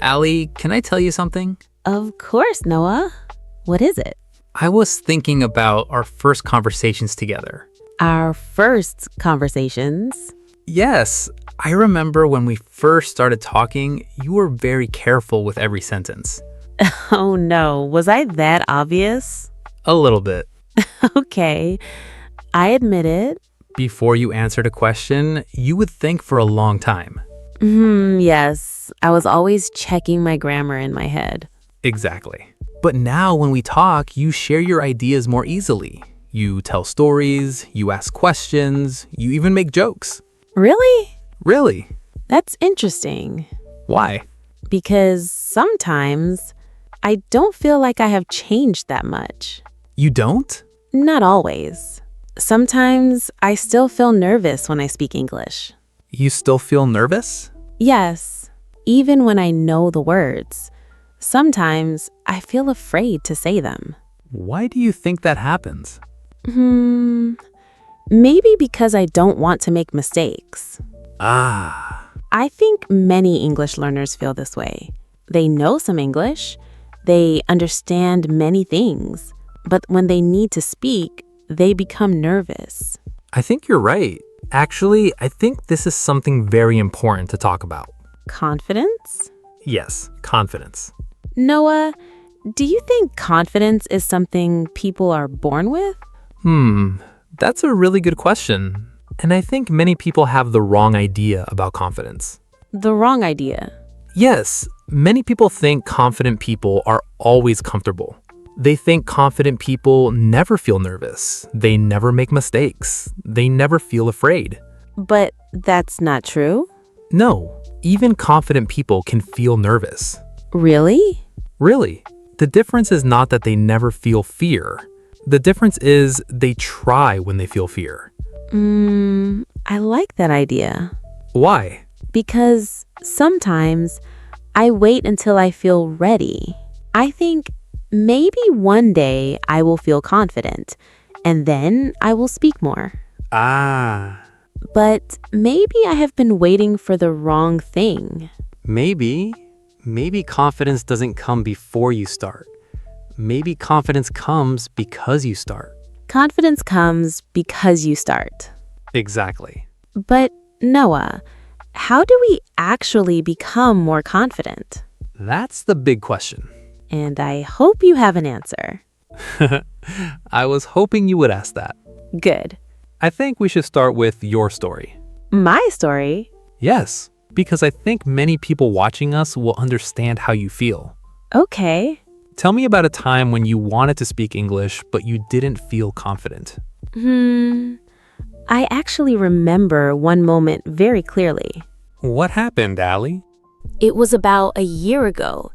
Allie, can I tell you something? Of course, Noah. What is it? I was thinking about our first conversations together. Our first conversations? Yes, I remember when we first started talking, you were very careful with every sentence. Oh no, was I that obvious? A little bit. Okay, I admit it. Before you answered a question, you would think for a long time. Yes, I was always checking my grammar in my head. Exactly. But now when we talk, you share your ideas more easily. You tell stories, you ask questions, you even make jokes. Really? Really? That's interesting. Why? Because sometimes I don't feel like I have changed that much. You don't? Not always. Sometimes I still feel nervous when I speak English. You still feel nervous? Yes, even when I know the words. Sometimes I feel afraid to say them. Why do you think that happens? Maybe because I don't want to make mistakes. Ah, I think many English learners feel this way. They know some English, they understand many things, but when they need to speak, they become nervous. I think you're right. Actually, I think this is something very important to talk about. Confidence? Yes, confidence. Noah, do you think confidence is something people are born with? That's a really good question. And I think many people have the wrong idea about confidence. The wrong idea. Yes, many people think confident people are always comfortable. They think confident people never feel nervous. They never make mistakes. They never feel afraid. But that's not true. No, even confident people can feel nervous. Really? Really, the difference is not that they never feel fear. The difference is they try when they feel fear. I like that idea. Why? Because sometimes I wait until I feel ready. I think maybe one day I will feel confident, and then I will speak more. Ah, But maybe I have been waiting for the wrong thing. maybe confidence doesn't come before you start. Maybe confidence comes because you start. Confidence comes because you start. Exactly. But Noah, how do we actually become more confident? That's the big question. And I hope you have an answer. I was hoping you would ask that. Good. I think we should start with your story. My story? Yes, because I think many people watching us will understand how you feel. Okay. Tell me about a time when you wanted to speak English, but you didn't feel confident. I actually remember one moment very clearly. What happened, Allie? It was about a year ago.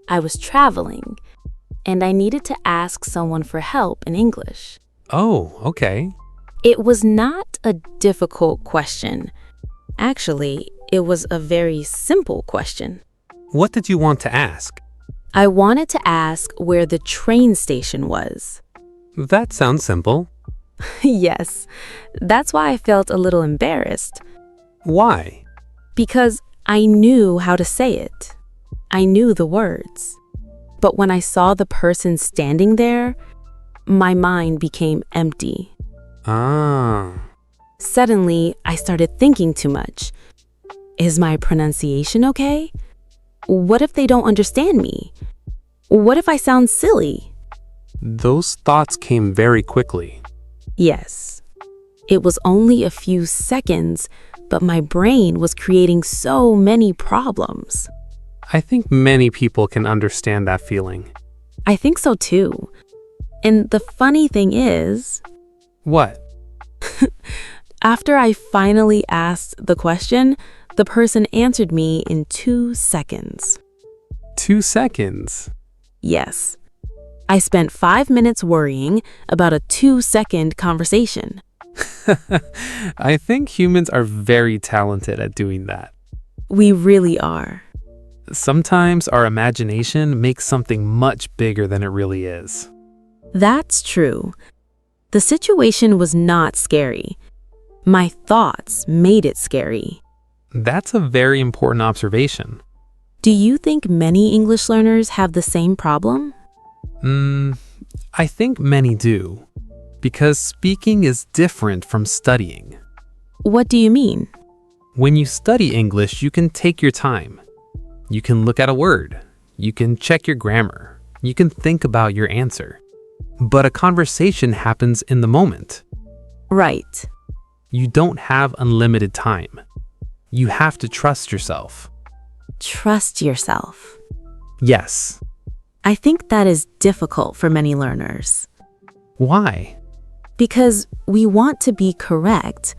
I was traveling, and I needed to ask someone for help in English. Oh, okay. It was not a difficult question. Actually, it was a very simple question. What did you want to ask? I wanted to ask where the train station was. That sounds simple. Yes, that's why I felt a little embarrassed. Why? Because I knew how to say it. I knew the words. But when I saw the person standing there, my mind became empty. Ah. Suddenly, I started thinking too much. Is my pronunciation okay? What if they don't understand me? What if I sound silly? Those thoughts came very quickly. Yes. It was only a few seconds, but my brain was creating so many problems. I think many people can understand that feeling. I think so too. And the funny thing is, What? after I finally asked the question, the person answered me in 2 seconds. 2 seconds. Yes. I spent 5 minutes worrying about a 2-second conversation. I think humans are very talented at doing that. We really are. Sometimes our imagination makes something much bigger than it really is. That's true. The situation was not scary. My thoughts made it scary. That's a very important observation. Do you think many English learners have the same problem? I think many do, because speaking is different from studying. What do you mean? When you study English, you can take your time. You can look at a word. You can check your grammar. You can think about your answer. But a conversation happens in the moment. Right. You don't have unlimited time. You have to trust yourself. Trust yourself. Yes. I think that is difficult for many learners. Why? Because we want to be correct.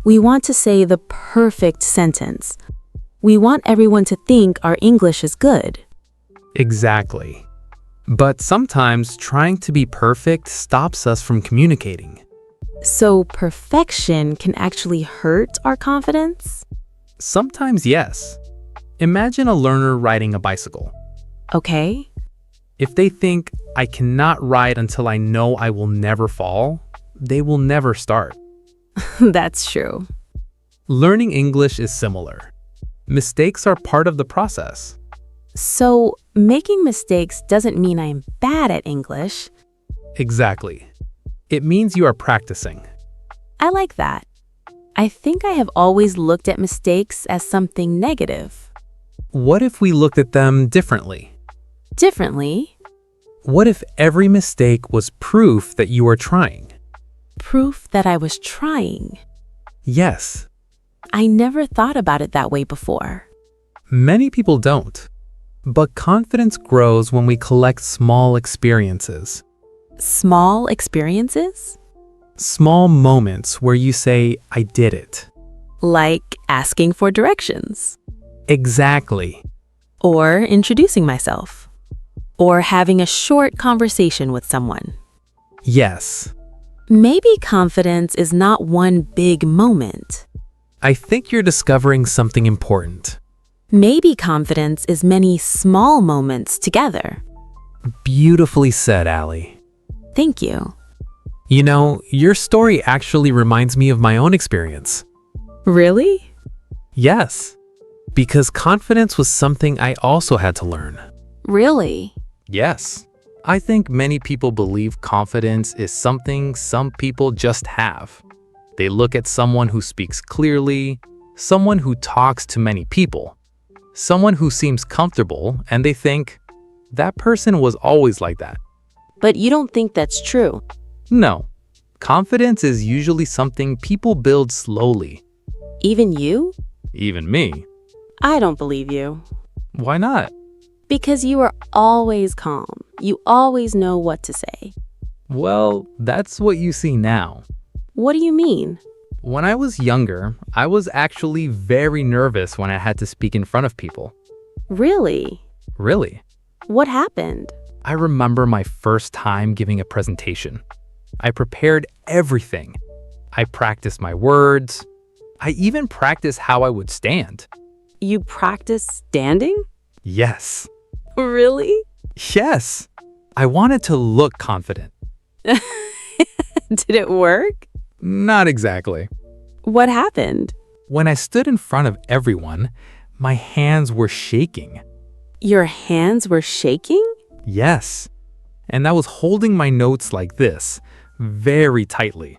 We want to say the perfect sentence. We want everyone to think our English is good. Exactly. But sometimes trying to be perfect stops us from communicating. So perfection can actually hurt our confidence? Sometimes, yes. Imagine a learner riding a bicycle. Okay. If they think, I cannot ride until I know I will never fall, they will never start. That's true. Learning English is similar. Mistakes are part of the process. So making mistakes doesn't mean I'm bad at English. Exactly. It means you are practicing. I like that. I think I have always looked at mistakes as something negative. What if we looked at them differently? Differently? What if every mistake was proof that you are trying? Proof that I was trying. Yes. I never thought about it that way before. Many people don't. But confidence grows when we collect small experiences. Small experiences? Small moments where you say, I did it. Like asking for directions. Exactly. Or introducing myself. Or having a short conversation with someone. Yes. Maybe confidence is not one big moment. I think you're discovering something important. Maybe confidence is many small moments together. Beautifully said, Allie. Thank you. You know, your story actually reminds me of my own experience. Really? Yes. Because confidence was something I also had to learn. Really? Yes. I think many people believe confidence is something some people just have. They look at someone who speaks clearly, someone who talks to many people, someone who seems comfortable, and they think, that person was always like that. But you don't think that's true? No. Confidence is usually something people build slowly. Even you? Even me. I don't believe you. Why not? Because you are always calm. You always know what to say. Well, that's what you see now. What do you mean? When I was younger, I was actually very nervous when I had to speak in front of people. Really? Really? What happened? I remember my first time giving a presentation. I prepared everything. I practiced my words. I even practiced how I would stand. You practiced standing? Yes. Really? Yes. I wanted to look confident. Did it work? Not exactly. What happened? When I stood in front of everyone, my hands were shaking. Your hands were shaking? Yes. And I was holding my notes like this, very tightly.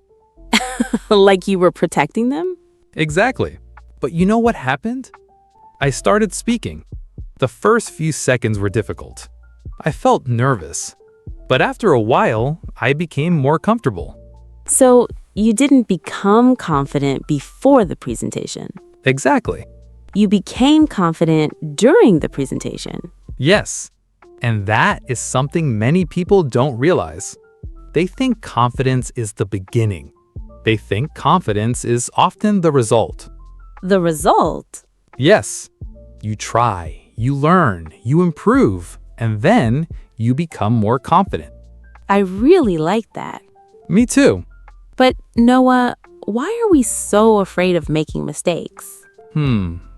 Like you were protecting them? Exactly. But you know what happened? I started speaking. The first few seconds were difficult. I felt nervous. But after a while, I became more comfortable. So you didn't become confident before the presentation. Exactly. You became confident during the presentation. Yes. And that is something many people don't realize. They think confidence is the beginning. They think confidence is often the result. The result? Yes. You try, you learn, you improve, and then you become more confident. I really like that. Me too. But Noah, why are we so afraid of making mistakes?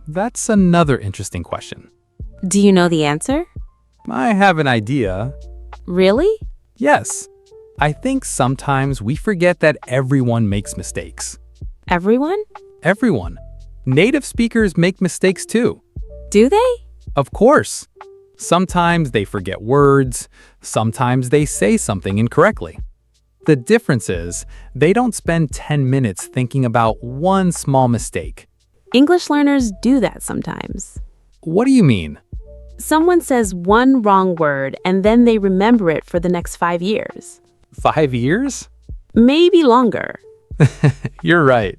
That's another interesting question. Do you know the answer? I have an idea. Really? Yes. I think sometimes we forget that everyone makes mistakes. Everyone? Everyone. Native speakers make mistakes too. Do they? Of course. Sometimes they forget words, sometimes they say something incorrectly. The difference is, they don't spend 10 minutes thinking about one small mistake. English learners do that sometimes. What do you mean? Someone says one wrong word and then they remember it for the next 5 years. 5 years? Maybe longer. You're right.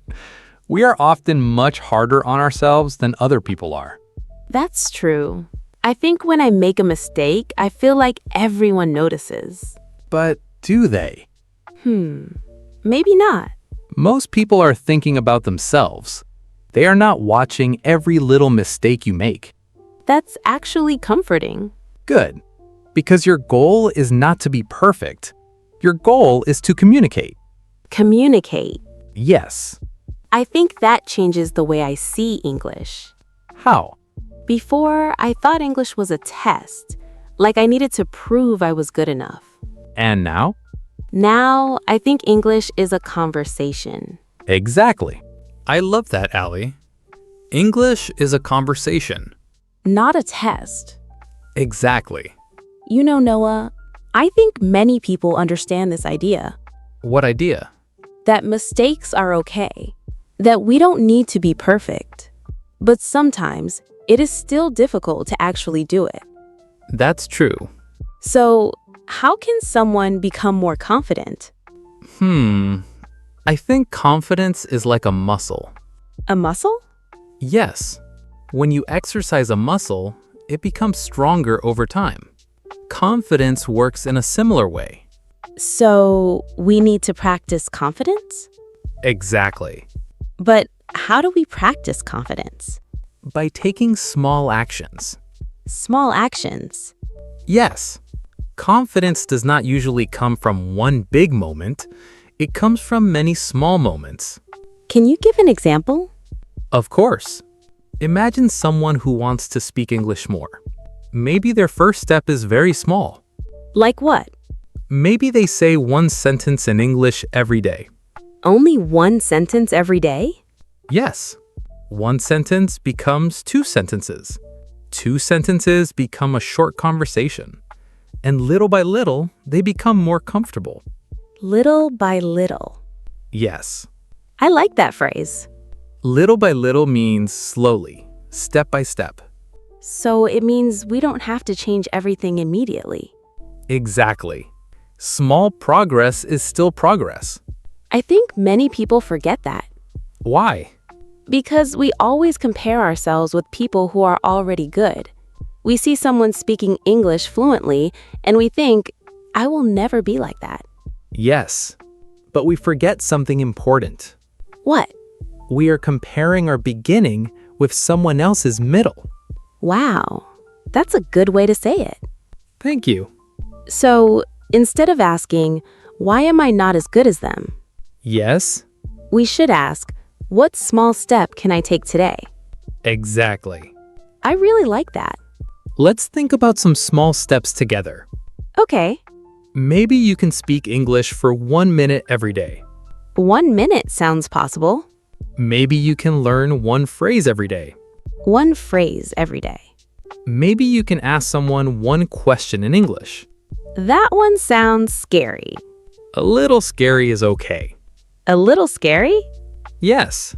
We are often much harder on ourselves than other people are. That's true. I think when I make a mistake, I feel like everyone notices. But do they? Maybe not. Most people are thinking about themselves. They are not watching every little mistake you make. That's actually comforting. Good. Because your goal is not to be perfect. Your goal is to communicate. Communicate. Yes. I think that changes the way I see English. How? Before, I thought English was a test, like I needed to prove I was good enough. And now? Now, I think English is a conversation. Exactly. I love that, Allie. English is a conversation. Not a test. Exactly. You know, Noah, I think many people understand this idea. What idea? That mistakes are okay. That we don't need to be perfect. But sometimes, it is still difficult to actually do it. That's true. So, how can someone become more confident? I think confidence is like a muscle. A muscle? Yes. When you exercise a muscle, it becomes stronger over time. Confidence works in a similar way. So, we need to practice confidence? Exactly. But how do we practice confidence? By taking small actions. Small actions. Yes. Confidence does not usually come from one big moment. It comes from many small moments. Can you give an example? Of course. Imagine someone who wants to speak English more. Maybe their first step is very small. Like what? Maybe they say one sentence in English every day. Only one sentence every day? Yes. One sentence becomes 2 sentences. 2 sentences become a short conversation. And little by little, they become more comfortable. Little by little. Yes. I like that phrase. Little by little means slowly, step by step. So it means we don't have to change everything immediately. Exactly. Small progress is still progress. I think many people forget that. Why? Because we always compare ourselves with people who are already good. We see someone speaking English fluently, and we think, I will never be like that. Yes. But we forget something important. What? We are comparing our beginning with someone else's middle. Wow, that's a good way to say it. Thank you. So, instead of asking, why am I not as good as them? Yes? We should ask, what small step can I take today? Exactly. I really like that. Let's think about some small steps together. Okay, Maybe you can speak English for 1 minute every day. 1 minute sounds possible. Maybe you can learn one phrase every day. One phrase every day. Maybe you can ask someone one question in English. That one sounds scary. A little scary is okay. A little scary? Yes,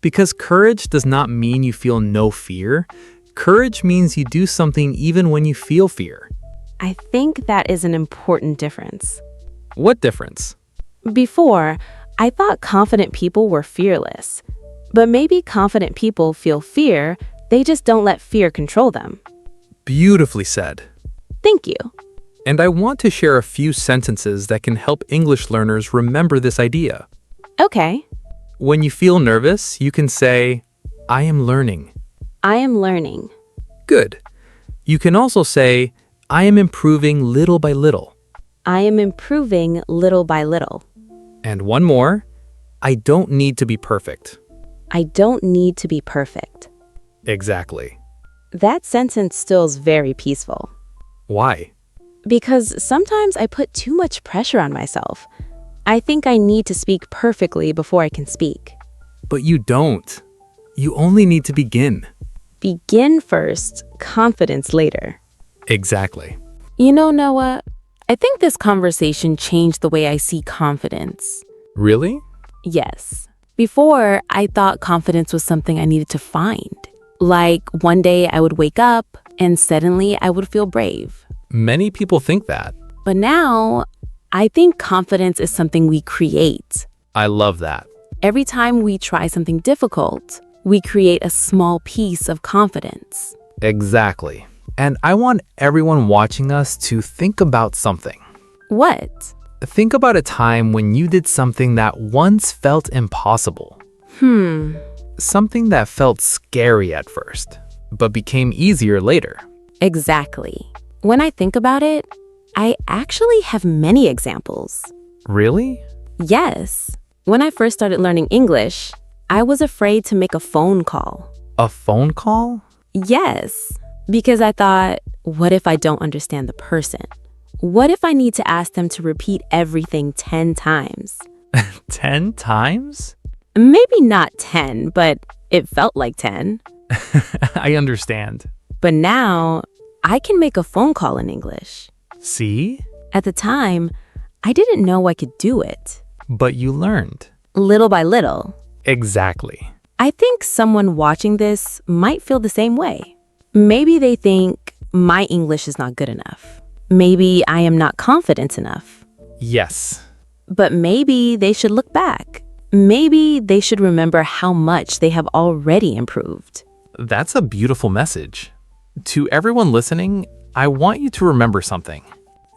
because courage does not mean you feel no fear. Courage means you do something even when you feel fear. I think that is an important difference. What difference? Before, I thought confident people were fearless. But maybe confident people feel fear, they just don't let fear control them. Beautifully said. Thank you. And I want to share a few sentences that can help English learners remember this idea. Okay. When you feel nervous, you can say, I am learning. I am learning. Good. You can also say, I am improving little by little. I am improving little by little. And one more, I don't need to be perfect. I don't need to be perfect. Exactly. That sentence feels very peaceful. Why? Because sometimes I put too much pressure on myself. I think I need to speak perfectly before I can speak. But you don't. You only need to begin. Begin first, confidence later. Exactly. You know, Noah, I think this conversation changed the way I see confidence. Really? Yes. Before, I thought confidence was something I needed to find. Like one day I would wake up and suddenly I would feel brave. Many people think that. But now, I think confidence is something we create. I love that. Every time we try something difficult, we create a small piece of confidence. Exactly. And I want everyone watching us to think about something. What? Think about a time when you did something that once felt impossible. Something that felt scary at first, but became easier later. Exactly. When I think about it, I actually have many examples. Really? Yes. When I first started learning English, I was afraid to make a phone call. A phone call? Yes, because I thought, what if I don't understand the person? What if I need to ask them to repeat everything 10 times? 10 times? Maybe not 10, but it felt like 10. I understand. But now, I can make a phone call in English. See? At the time, I didn't know I could do it. But you learned. Little by little. Exactly. I think someone watching this might feel the same way. Maybe they think my English is not good enough. Maybe I am not confident enough. Yes. But maybe they should look back. Maybe they should remember how much they have already improved. That's a beautiful message. To everyone listening, I want you to remember something.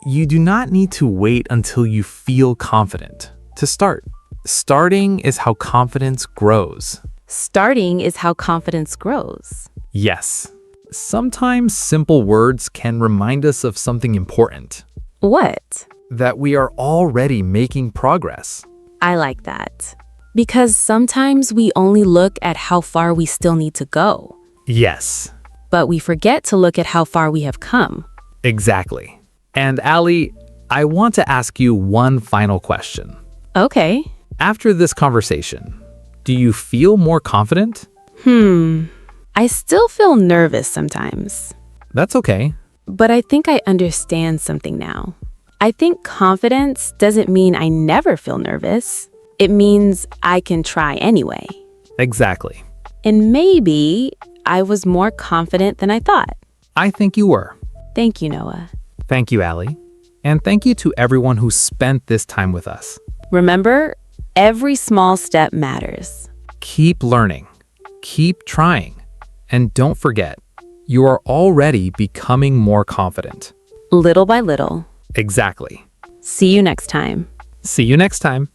You do not need to wait until you feel confident to start. Starting is how confidence grows. Starting is how confidence grows. Yes. Sometimes simple words can remind us of something important. What? That we are already making progress. I like that. Because sometimes we only look at how far we still need to go. Yes. But we forget to look at how far we have come. Exactly. And Allie, I want to ask you one final question. Okay. After this conversation, do you feel more confident? I still feel nervous sometimes. That's okay. But I think I understand something now. I think confidence doesn't mean I never feel nervous. It means I can try anyway. Exactly. And maybe I was more confident than I thought. I think you were. Thank you, Noah. Thank you, Allie. And thank you to everyone who spent this time with us. Remember, every small step matters. Keep learning. Keep trying. And don't forget, you are already becoming more confident. Little by little. Exactly. See you next time. See you next time.